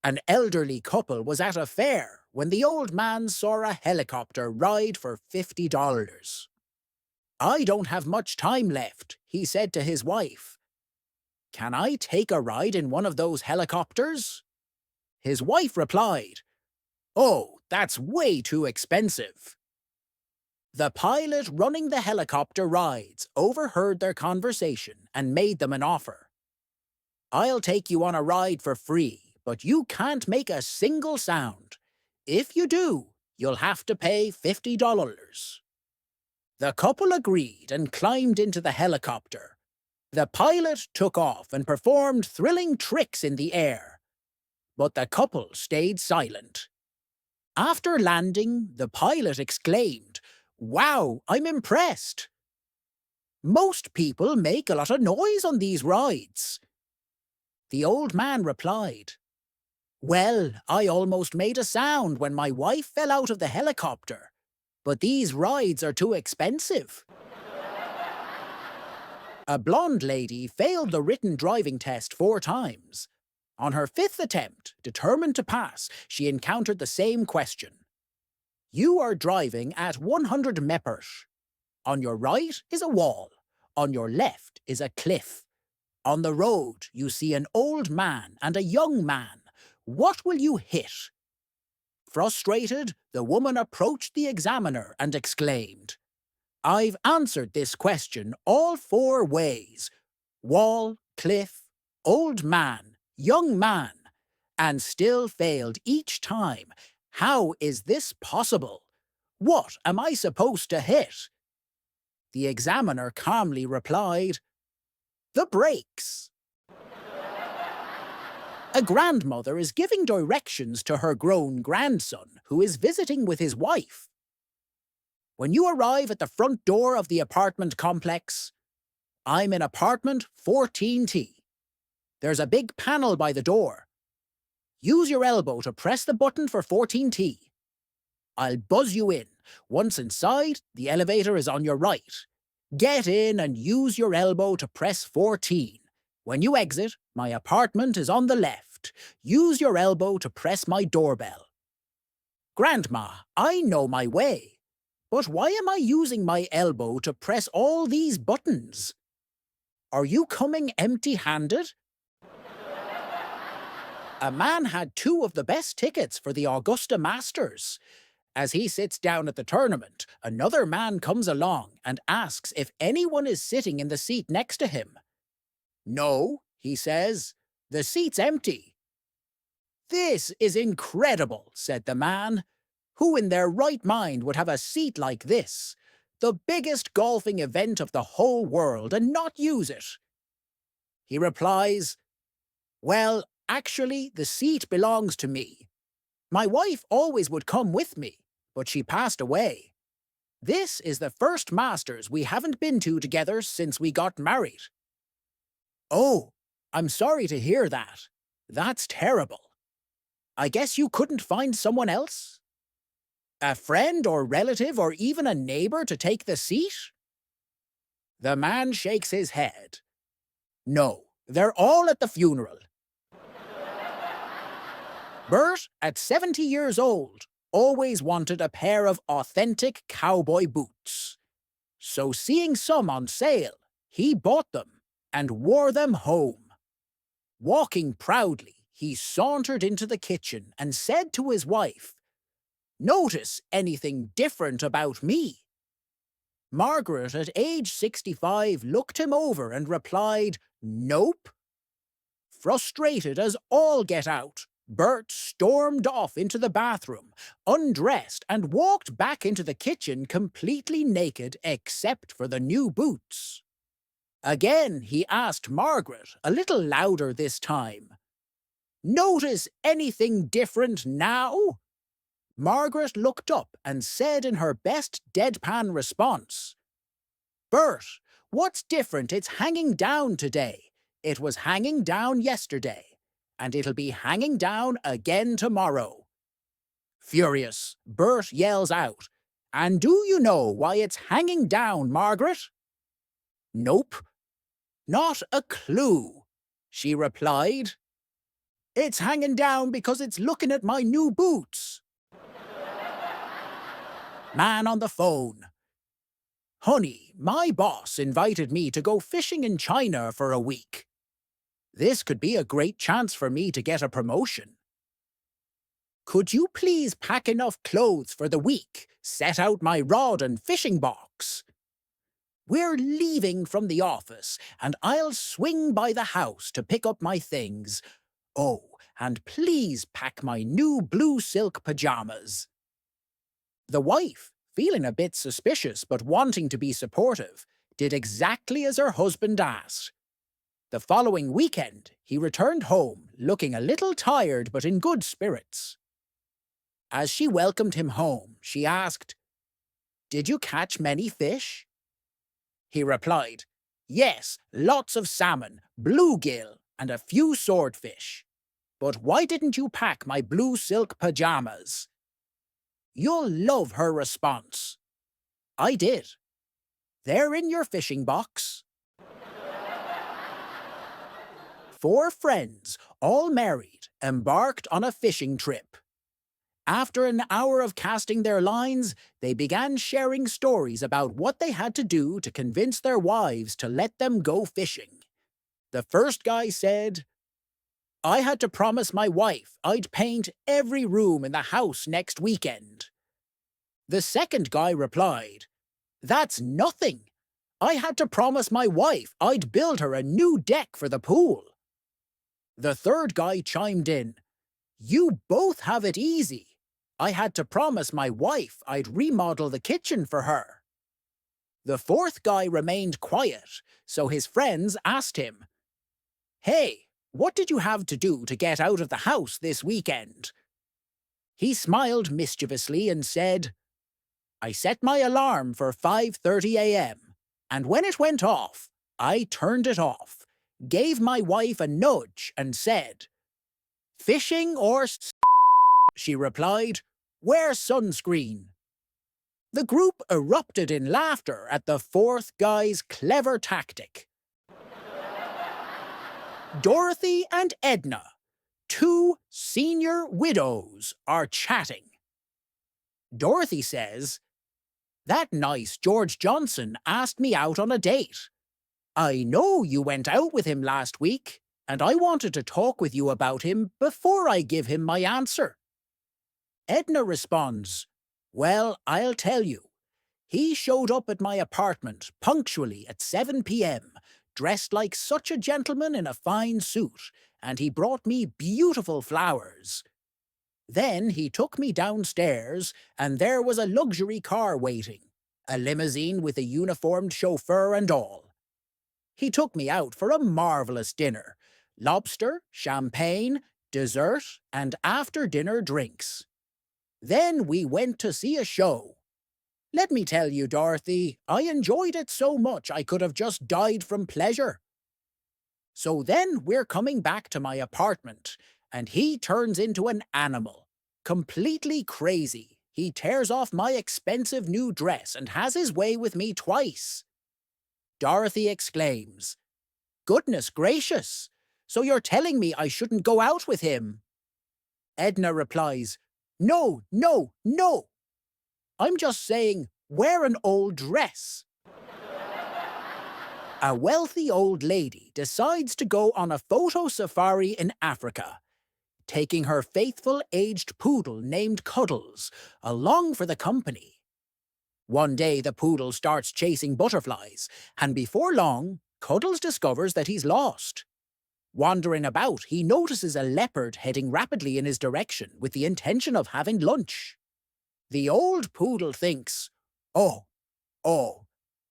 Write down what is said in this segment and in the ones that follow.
An elderly couple was at a fair when the old man saw a helicopter ride for $50. I don't have much time left, he said to his wife. Can I take a ride in one of those helicopters? His wife replied, Oh, that's way too expensive. The pilot running the helicopter rides overheard their conversation and made them an offer. I'll take you on a ride for free, but you can't make a single sound. If you do, you'll have to pay $50. The couple agreed and climbed into the helicopter. The pilot took off and performed thrilling tricks in the air, but the couple stayed silent. After landing, the pilot exclaimed, Wow, I'm impressed. Most people make a lot of noise on these rides. The old man replied, Well, I almost made a sound when my wife fell out of the helicopter, but these rides are too expensive. A blonde lady failed the written driving test 4 times. On her 5th attempt, determined to pass, she encountered the same question. You are driving at 100 mph. On your right is a wall. On your left is a cliff. On the road, you see an old man and a young man. What will you hit? Frustrated, the woman approached the examiner and exclaimed, I've answered this question all 4 ways. Wall, cliff, old man, young man, and still failed each time. How is this possible? What am I supposed to hit? The examiner calmly replied, The brakes. A grandmother is giving directions to her grown grandson, who is visiting with his wife. When you arrive at the front door of the apartment complex, I'm in apartment 14T. There's a big panel by the door. Use your elbow to press the button for 14T. I'll buzz you in. Once inside, the elevator is on your right. Get in and use your elbow to press 14. When you exit, my apartment is on the left. Use your elbow to press my doorbell. Grandma, I know my way. But why am I using my elbow to press all these buttons? Are you coming empty-handed? A man had 2 of the best tickets for the Augusta Masters. As he sits down at the tournament, another man comes along and asks if anyone is sitting in the seat next to him. No, he says, the seat's empty. This is incredible, said the man. Who in their right mind would have a seat like this, the biggest golfing event of the whole world, and not use it? He replies, Well, actually, the seat belongs to me. My wife always would come with me, but she passed away. This is the first Masters we haven't been to together since we got married. Oh, I'm sorry to hear that. That's terrible. I guess you couldn't find someone else? A friend or relative or even a neighbor to take the seat? The man shakes his head. No, they're all at the funeral. Bert, at 70 years old, always wanted a pair of authentic cowboy boots. So seeing some on sale, he bought them and wore them home. Walking proudly, he sauntered into the kitchen and said to his wife, Notice anything different about me? Margaret, at age 65, looked him over and replied, Nope. Frustrated as all get out, Bert stormed off into the bathroom, undressed, and walked back into the kitchen completely naked except for the new boots. Again he asked Margaret, a little louder this time, Notice anything different now? Margaret looked up and said in her best deadpan response, Bert, what's different? It's hanging down today. It was hanging down yesterday, and it'll be hanging down again tomorrow. Furious, Bert yells out, And do you know why it's hanging down, Margaret? Nope. Not a clue. She replied. It's hanging down because it's looking at my new boots. Man on the phone. Honey, my boss invited me to go fishing in China for a week. This could be a great chance for me to get a promotion. Could you please pack enough clothes for the week, set out my rod and fishing box? We're leaving from the office, and I'll swing by the house to pick up my things. Oh, and please pack my new blue silk pajamas. The wife, feeling a bit suspicious but wanting to be supportive, did exactly as her husband asked. The following weekend, he returned home, looking a little tired but in good spirits. As she welcomed him home, she asked, "Did you catch many fish?" He replied, "Yes, lots of salmon, bluegill, and a few swordfish. But why didn't you pack my blue silk pajamas?" You'll love her response. I did. They're in your fishing box. 4 friends, all married, embarked on a fishing trip. After an hour of casting their lines, they began sharing stories about what they had to do to convince their wives to let them go fishing. The first guy said, I had to promise my wife I'd paint every room in the house next weekend. The second guy replied, That's nothing. I had to promise my wife I'd build her a new deck for the pool. The third guy chimed in, You both have it easy. I had to promise my wife I'd remodel the kitchen for her. The fourth guy remained quiet, so his friends asked him, Hey, what did you have to do to get out of the house this weekend? He smiled mischievously and said, I set my alarm for 5:30 a.m., and when it went off, I turned it off, gave my wife a nudge and said, Fishing or she replied, Wear sunscreen. The group erupted in laughter at the fourth guy's clever tactic. Dorothy and Edna, 2 senior widows, are chatting. Dorothy says, That nice George Johnson asked me out on a date. I know you went out with him last week, and I wanted to talk with you about him before I give him my answer. Edna responds, Well, I'll tell you. He showed up at my apartment punctually at 7 p.m., dressed like such a gentleman in a fine suit, and he brought me beautiful flowers. Then he took me downstairs, and there was a luxury car waiting, a limousine with a uniformed chauffeur and all. He took me out for a marvelous dinner, lobster, champagne, dessert, and after-dinner drinks. Then we went to see a show. Let me tell you, Dorothy, I enjoyed it so much I could have just died from pleasure. So then we're coming back to my apartment, and he turns into an animal. Completely crazy, he tears off my expensive new dress and has his way with me twice. Dorothy exclaims, Goodness gracious! So you're telling me I shouldn't go out with him? Edna replies, No, no, no! I'm just saying, wear an old dress. A wealthy old lady decides to go on a photo safari in Africa, taking her faithful aged poodle named Cuddles along for the company. One day the poodle starts chasing butterflies, and before long, Cuddles discovers that he's lost. Wandering about, he notices a leopard heading rapidly in his direction with the intention of having lunch. The old poodle thinks, Oh,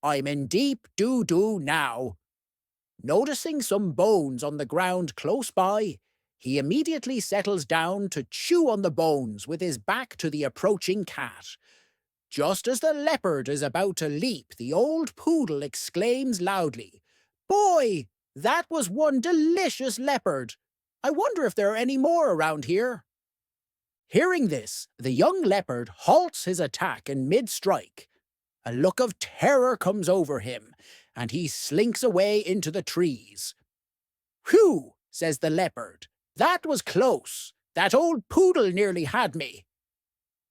I'm in deep doo-doo now. Noticing some bones on the ground close by, he immediately settles down to chew on the bones with his back to the approaching cat. Just as the leopard is about to leap, the old poodle exclaims loudly, Boy, that was one delicious leopard. I wonder if there are any more around here. Hearing this, the young leopard halts his attack in mid-strike. A look of terror comes over him, and he slinks away into the trees. Whew, says the leopard. That was close. That old poodle nearly had me.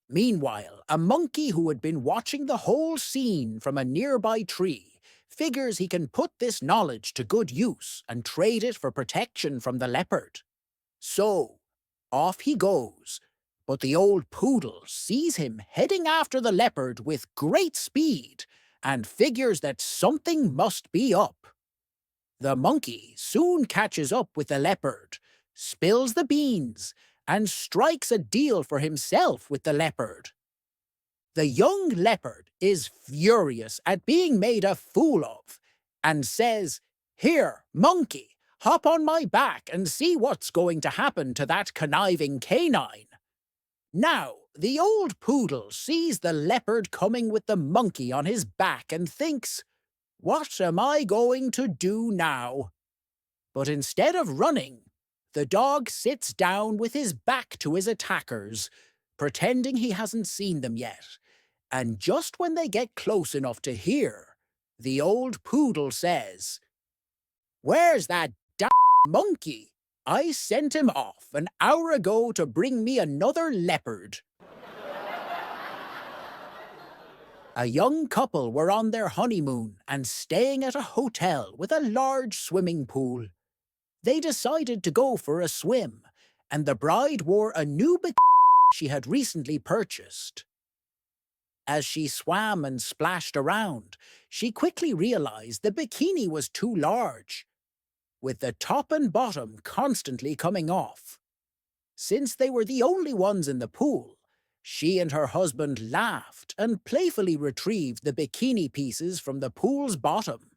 Meanwhile, a monkey who had been watching the whole scene from a nearby tree figures he can put this knowledge to good use and trade it for protection from the leopard. So, off he goes, but the old poodle sees him heading after the leopard with great speed and figures that something must be up. The monkey soon catches up with the leopard, spills the beans, and strikes a deal for himself with the leopard. The young leopard is furious at being made a fool of and says, "Here, monkey, hop on my back and see what's going to happen to that conniving canine." Now, the old poodle sees the leopard coming with the monkey on his back and thinks, "What am I going to do now?" But instead of running, the dog sits down with his back to his attackers, pretending he hasn't seen them yet. And just when they get close enough to hear, the old poodle says, "Where's that monkey? I sent him off an hour ago to bring me another leopard." A young couple were on their honeymoon and staying at a hotel with a large swimming pool. They decided to go for a swim, and the bride wore a new bikini she had recently purchased. As she swam and splashed around, she quickly realized the bikini was too large, with the top and bottom constantly coming off. Since they were the only ones in the pool, she and her husband laughed and playfully retrieved the bikini pieces from the pool's bottom.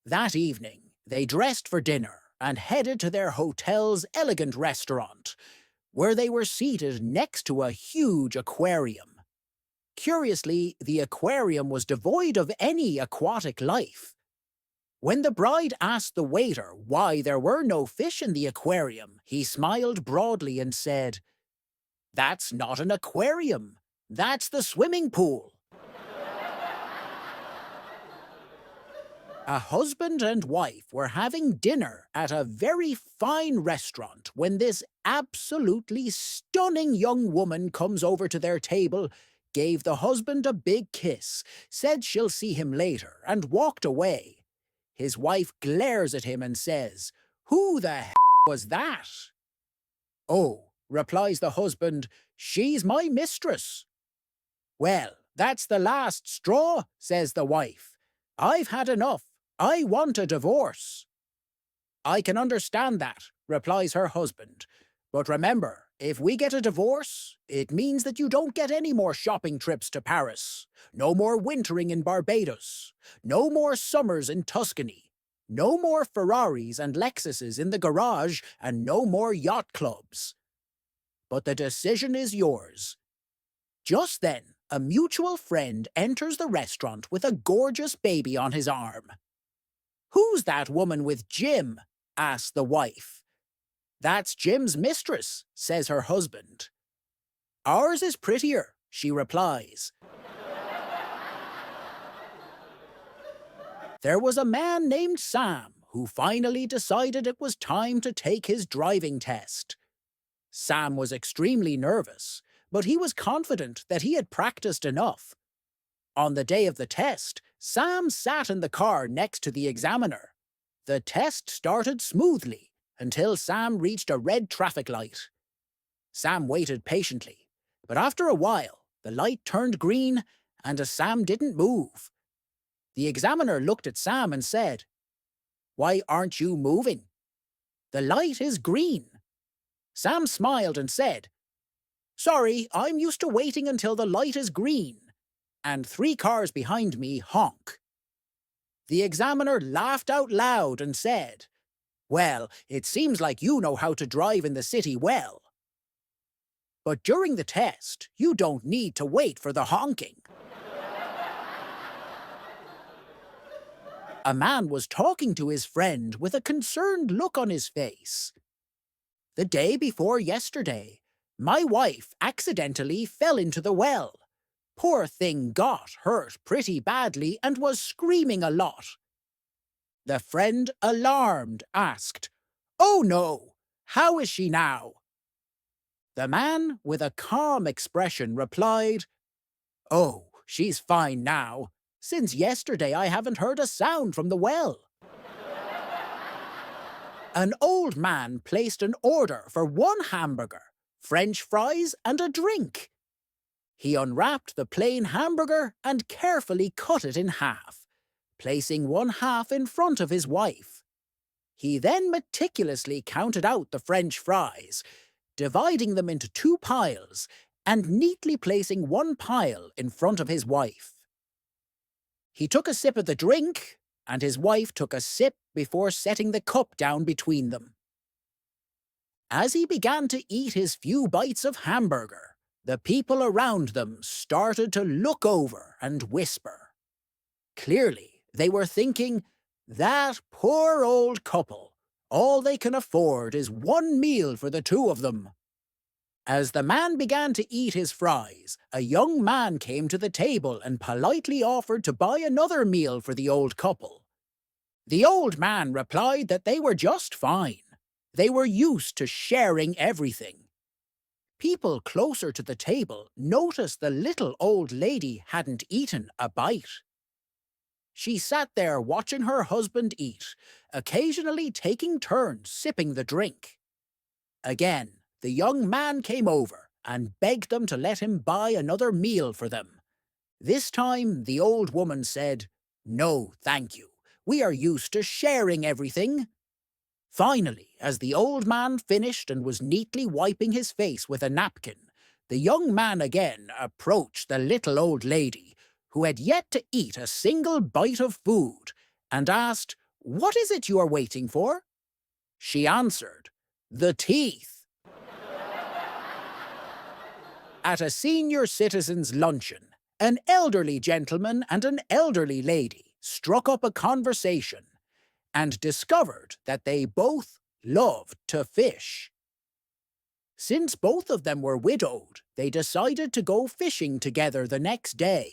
That evening, they dressed for dinner and headed to their hotel's elegant restaurant, where they were seated next to a huge aquarium. Curiously, the aquarium was devoid of any aquatic life. When the bride asked the waiter why there were no fish in the aquarium, he smiled broadly and said, "That's not an aquarium. That's the swimming pool." A husband and wife were having dinner at a very fine restaurant when this absolutely stunning young woman comes over to their table, gave the husband a big kiss, said she'll see him later, and walked away. His wife glares at him and says, "Who the was that?" "Oh," replies the husband, "she's my mistress." "Well, that's the last straw," says the wife. "I've had enough. I want a divorce." "I can understand that," replies her husband. "But remember, if we get a divorce, it means that you don't get any more shopping trips to Paris, no more wintering in Barbados, no more summers in Tuscany, no more Ferraris and Lexuses in the garage, and no more yacht clubs. But the decision is yours." Just then, a mutual friend enters the restaurant with a gorgeous baby on his arm. "Who's that woman with Jim?" asks the wife. "That's Jim's mistress," says her husband. "Ours is prettier," she replies. There was a man named Sam who finally decided it was time to take his driving test. Sam was extremely nervous, but he was confident that he had practiced enough. On the day of the test, Sam sat in the car next to the examiner. The test started smoothly until Sam reached a red traffic light. Sam waited patiently, but after a while, the light turned green and Sam didn't move. The examiner looked at Sam and said, "Why aren't you moving? The light is green." Sam smiled and said, "Sorry, I'm used to waiting until the light is green, and 3 cars behind me honk." The examiner laughed out loud and said, "Well, it seems like you know how to drive in the city well. But during the test, you don't need to wait for the honking." A man was talking to his friend with a concerned look on his face. "The day before yesterday, my wife accidentally fell into the well. Poor thing got hurt pretty badly and was screaming a lot." The friend, alarmed, asked, Oh no! How is she now? The man, with a calm expression, replied, Oh, she's fine now. Since yesterday I haven't heard a sound from the well. An old man placed an order for 1 hamburger, French fries, and a drink. He unwrapped the plain hamburger and carefully cut it in half, placing 1/2 in front of his wife. He then meticulously counted out the French fries, dividing them into 2 piles and neatly placing 1 pile in front of his wife. He took a sip of the drink, and his wife took a sip before setting the cup down between them. As he began to eat his few bites of hamburger, the people around them started to look over and whisper. Clearly, they were thinking, that poor old couple, all they can afford is 1 meal for the 2 of them. As the man began to eat his fries, a young man came to the table and politely offered to buy another meal for the old couple. The old man replied that they were just fine. They were used to sharing everything. People closer to the table noticed the little old lady hadn't eaten a bite. She sat there watching her husband eat, occasionally taking turns sipping the drink. Again, the young man came over and begged them to let him buy another meal for them. This time, the old woman said, No, thank you. We are used to sharing everything. Finally, as the old man finished and was neatly wiping his face with a napkin, the young man again approached the little old lady, who had yet to eat a single bite of food, and asked, What is it you are waiting for? She answered, The teeth. At a senior citizens' luncheon, an elderly gentleman and an elderly lady struck up a conversation and discovered that they both loved to fish. Since both of them were widowed, they decided to go fishing together the next day.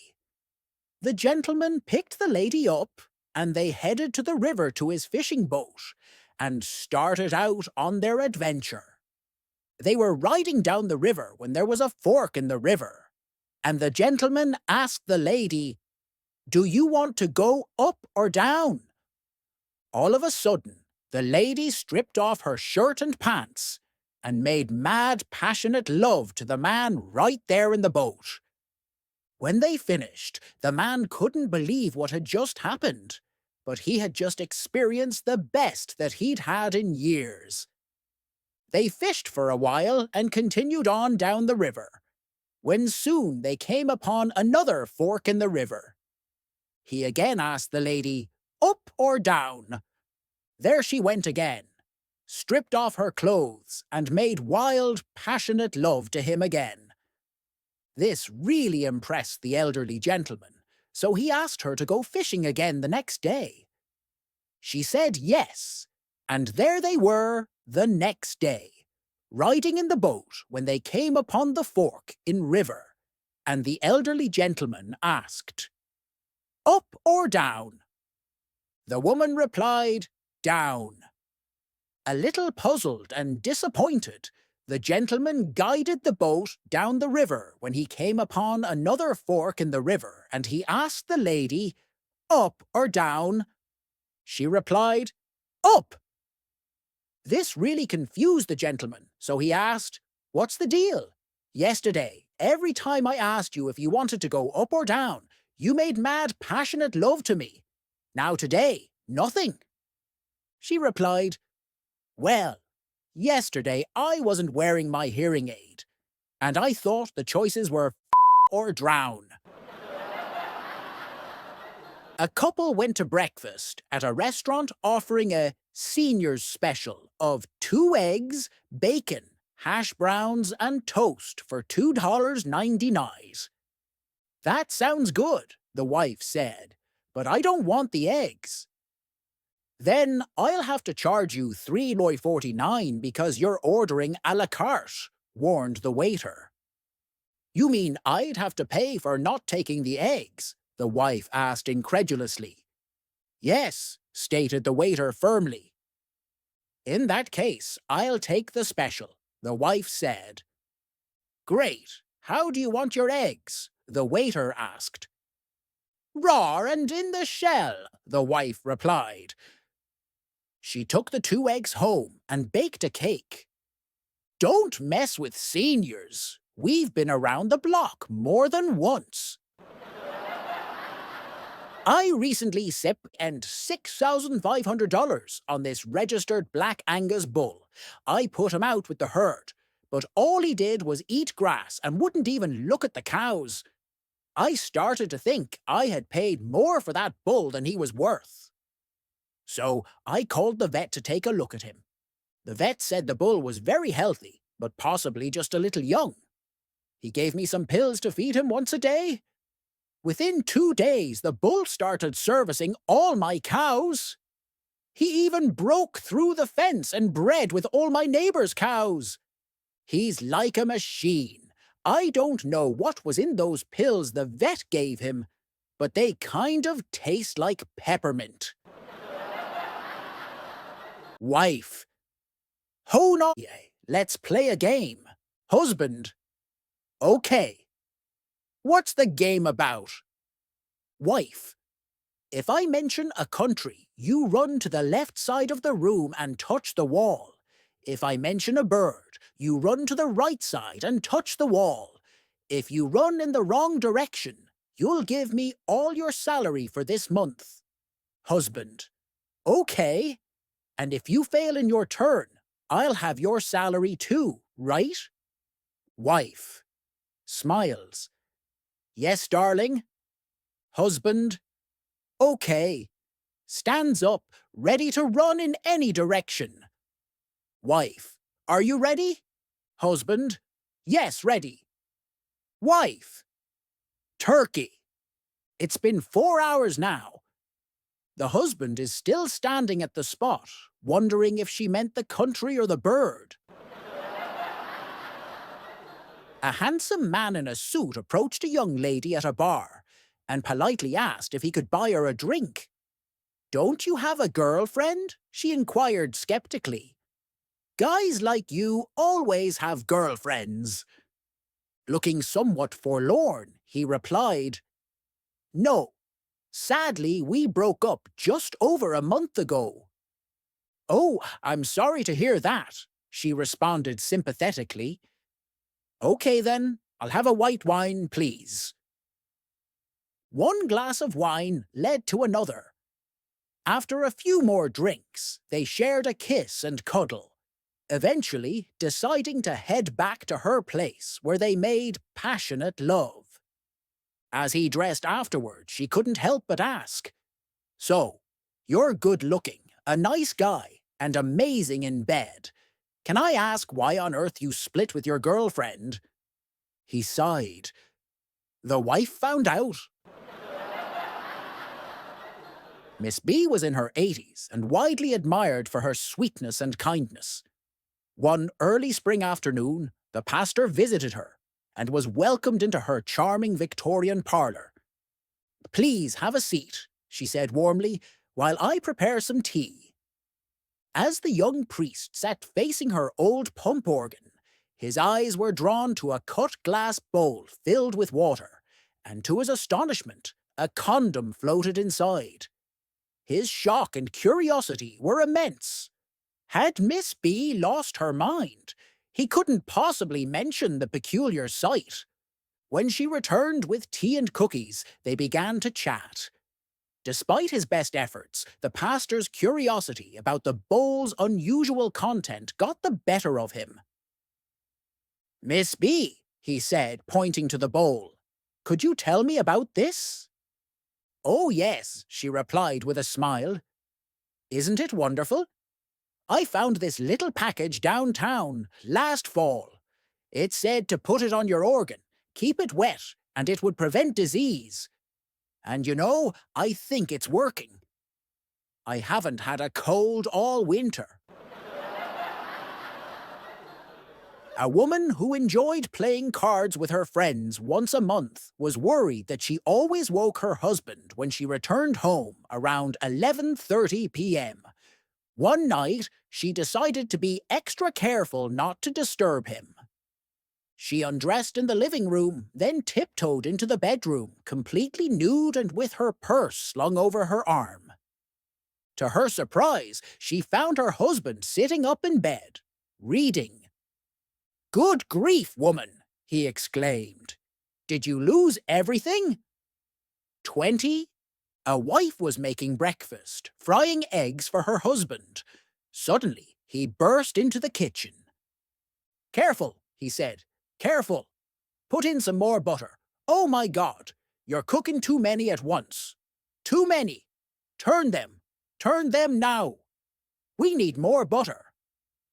The gentleman picked the lady up, and they headed to the river to his fishing boat and started out on their adventure. They were riding down the river when there was a fork in the river, and the gentleman asked the lady, Do you want to go up or down? All of a sudden, the lady stripped off her shirt and pants and made mad, passionate love to the man right there in the boat. When they finished, the man couldn't believe what had just happened, but he had just experienced the best that he'd had in years. They fished for a while and continued on down the river, when soon they came upon another fork in the river. He again asked the lady, Up or down? There she went again, stripped off her clothes and made wild, passionate love to him again. This really impressed the elderly gentleman, so he asked her to go fishing again the next day. She said yes, and there they were the next day, riding in the boat when they came upon the fork in river, and the elderly gentleman asked, Up or down? The woman replied, Down. A little puzzled and disappointed, the gentleman guided the boat down the river when he came upon another fork in the river, and he asked the lady, Up or down? She replied, Up. This really confused the gentleman, so he asked, What's the deal? Yesterday, every time I asked you if you wanted to go up or down, you made mad, passionate love to me. Now today, nothing. She replied, Well, yesterday I wasn't wearing my hearing aid, and I thought the choices were or drown. A couple went to breakfast at a restaurant offering a senior's special of 2 eggs, bacon, hash browns, and toast for $2.99. That sounds good, the wife said, but I don't want the eggs. Then I'll have to charge you $3.49 because you're ordering a la carte, warned the waiter. You mean I'd have to pay for not taking the eggs? The wife asked incredulously. Yes, stated the waiter firmly. In that case, I'll take the special, the wife said. Great. How do you want your eggs? The waiter asked. Raw and in the shell, the wife replied. She took the 2 eggs home and baked a cake. Don't mess with seniors. We've been around the block more than once. I recently spent $6,500 on this registered Black Angus bull. I put him out with the herd, but all he did was eat grass and wouldn't even look at the cows. I started to think I had paid more for that bull than he was worth. So I called the vet to take a look at him. The vet said the bull was very healthy, but possibly just a little young. He gave me some pills to feed him once a day. Within 2 days, the bull started servicing all my cows. He even broke through the fence and bred with all my neighbors' cows. He's like a machine. I don't know what was in those pills the vet gave him, but they kind of taste like peppermint. Wife. Ho no. Let's play a game. Husband. Okay. What's the game about? Wife. If I mention a country, you run to the left side of the room and touch the wall. If I mention a bird, you run to the right side and touch the wall. If you run in the wrong direction, you'll give me all your salary for this month. Husband. Okay. And if you fail in your turn, I'll have your salary too, right? Wife. Smiles. Yes, darling. Husband. Okay. Stands up, ready to run in any direction. Wife. Are you ready? Husband. Yes, ready. Wife. Turkey. It's been 4 hours now. The husband is still standing at the spot, wondering if she meant the country or the bird. A handsome man in a suit approached a young lady at a bar and politely asked if he could buy her a drink. Don't you have a girlfriend? She inquired skeptically. Guys like you always have girlfriends. Looking somewhat forlorn, he replied, No. Sadly, we broke up just over a month ago. Oh, I'm sorry to hear that, she responded sympathetically. Okay then, I'll have a white wine, please. 1 glass of wine led to another. After a few more drinks, they shared a kiss and cuddle, eventually deciding to head back to her place where they made passionate love. As he dressed afterward, she couldn't help but ask, So, you're good-looking, a nice guy, and amazing in bed. Can I ask why on earth you split with your girlfriend? He sighed. The wife found out. Miss B was in her 80s and widely admired for her sweetness and kindness. One early spring afternoon, the pastor visited her and was welcomed into her charming Victorian parlour. Please have a seat, she said warmly, while I prepare some tea. As the young priest sat facing her old pump organ, his eyes were drawn to a cut glass bowl filled with water, and to his astonishment, a condom floated inside. His shock and curiosity were immense. Had Miss B lost her mind? He couldn't possibly mention the peculiar sight. When she returned with tea and cookies, they began to chat. Despite his best efforts, the pastor's curiosity about the bowl's unusual content got the better of him. Miss B, he said, pointing to the bowl, could you tell me about this? Oh, yes, she replied with a smile. Isn't it wonderful? I found this little package downtown last fall. It said to put it on your organ, keep it wet, and it would prevent disease. And you know, I think it's working. I haven't had a cold all winter. A woman who enjoyed playing cards with her friends once a month was worried that she always woke her husband when she returned home around 11:30 p.m. One night, she decided to be extra careful not to disturb him. She undressed in the living room, then tiptoed into the bedroom, completely nude and with her purse slung over her arm. To her surprise, she found her husband sitting up in bed, reading. "Good grief, woman!" he exclaimed. "Did you lose everything?" 20. A wife was making breakfast, frying eggs for her husband. Suddenly, he burst into the kitchen. "Careful," he said. "Careful. Put in some more butter. Oh my God, you're cooking too many at once. Too many. Turn them. Turn them now. We need more butter.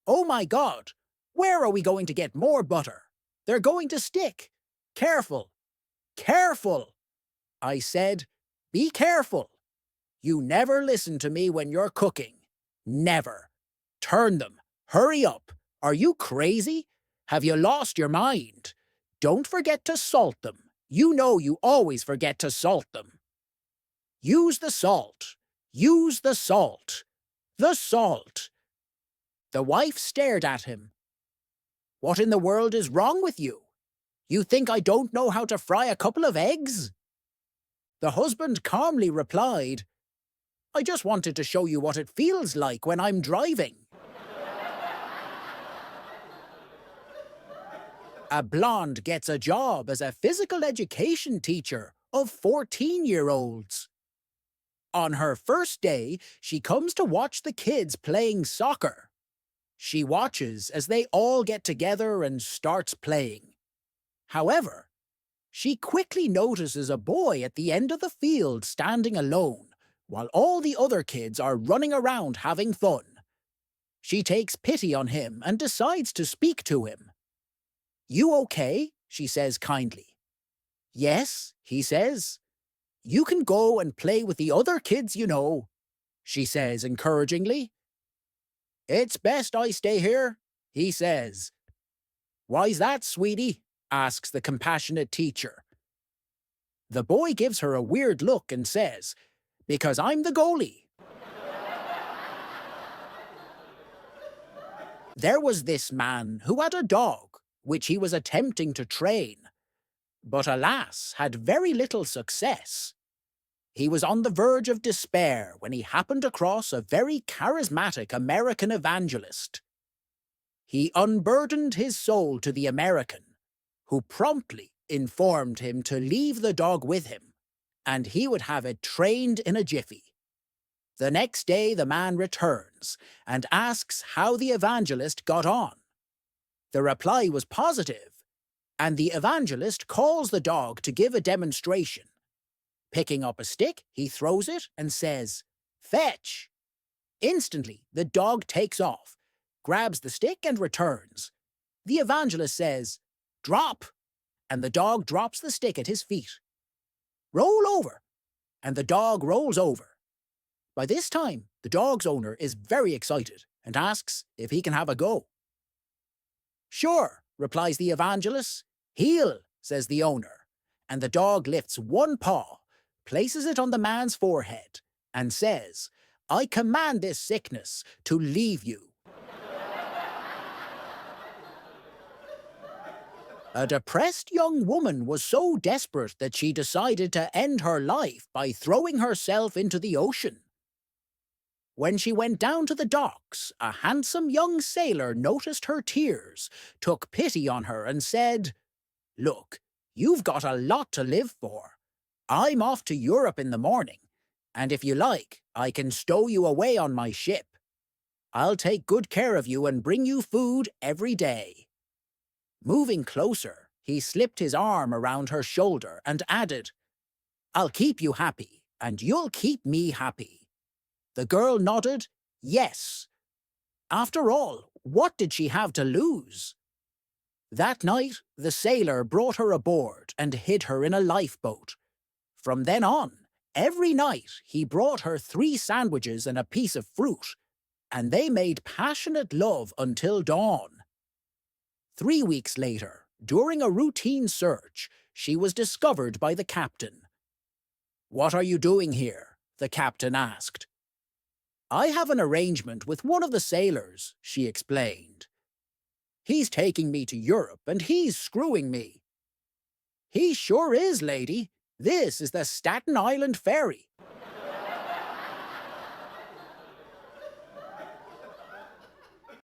Oh my God, where are we going to get more butter? They're going to stick. Careful. Careful." I said, "Be careful. You never listen to me when you're cooking. Never. Turn them. Hurry up. Are you crazy? Have you lost your mind? Don't forget to salt them. You know you always forget to salt them. Use the salt. Use the salt. The salt." The wife stared at him. "What in the world is wrong with you? You think I don't know how to fry a couple of eggs?" The husband calmly replied, "I just wanted to show you what it feels like when I'm driving." A blonde gets a job as a physical education teacher of 14-year-olds. On her first day, she comes to watch the kids playing soccer. She watches as they all get together and starts playing. However, she quickly notices a boy at the end of the field standing alone, while all the other kids are running around having fun. She takes pity on him and decides to speak to him. "You okay?" she says kindly. "Yes," he says. "You can go and play with the other kids, you know," she says encouragingly. "It's best I stay here," he says. "Why's that, sweetie?" asks the compassionate teacher. The boy gives her a weird look and says, "Because I'm the goalie." There was this man who had a dog, which he was attempting to train, but alas, had very little success. He was on the verge of despair when he happened across a very charismatic American evangelist. He unburdened his soul to the American, who promptly informed him to leave the dog with him, and he would have it trained in a jiffy. The next day the man returns and asks how the evangelist got on. The reply was positive, and the evangelist calls the dog to give a demonstration. Picking up a stick, he throws it and says, "Fetch!" Instantly, the dog takes off, grabs the stick and returns. The evangelist says, "Drop!" and the dog drops the stick at his feet. "Roll over!" and the dog rolls over. By this time, the dog's owner is very excited and asks if he can have a go. "Sure," replies the evangelist. "Heel," says the owner, and the dog lifts one paw, places it on the man's forehead, and says, "I command this sickness to leave you." A depressed young woman was so desperate that she decided to end her life by throwing herself into the ocean. When she went down to the docks, a handsome young sailor noticed her tears, took pity on her and said, "Look, you've got a lot to live for. I'm off to Europe in the morning, and if you like, I can stow you away on my ship. I'll take good care of you and bring you food every day." Moving closer, he slipped his arm around her shoulder and added, "I'll keep you happy, and you'll keep me happy." The girl nodded, yes. After all, what did she have to lose? That night, the sailor brought her aboard and hid her in a lifeboat. From then on, every night he brought her 3 sandwiches and a piece of fruit, and they made passionate love until dawn. 3 weeks later, during a routine search, she was discovered by the captain. "What are you doing here?" the captain asked. I have an arrangement with one of the sailors, she explained. He's taking me to Europe and he's screwing me. He sure is, lady. This is the Staten Island Ferry.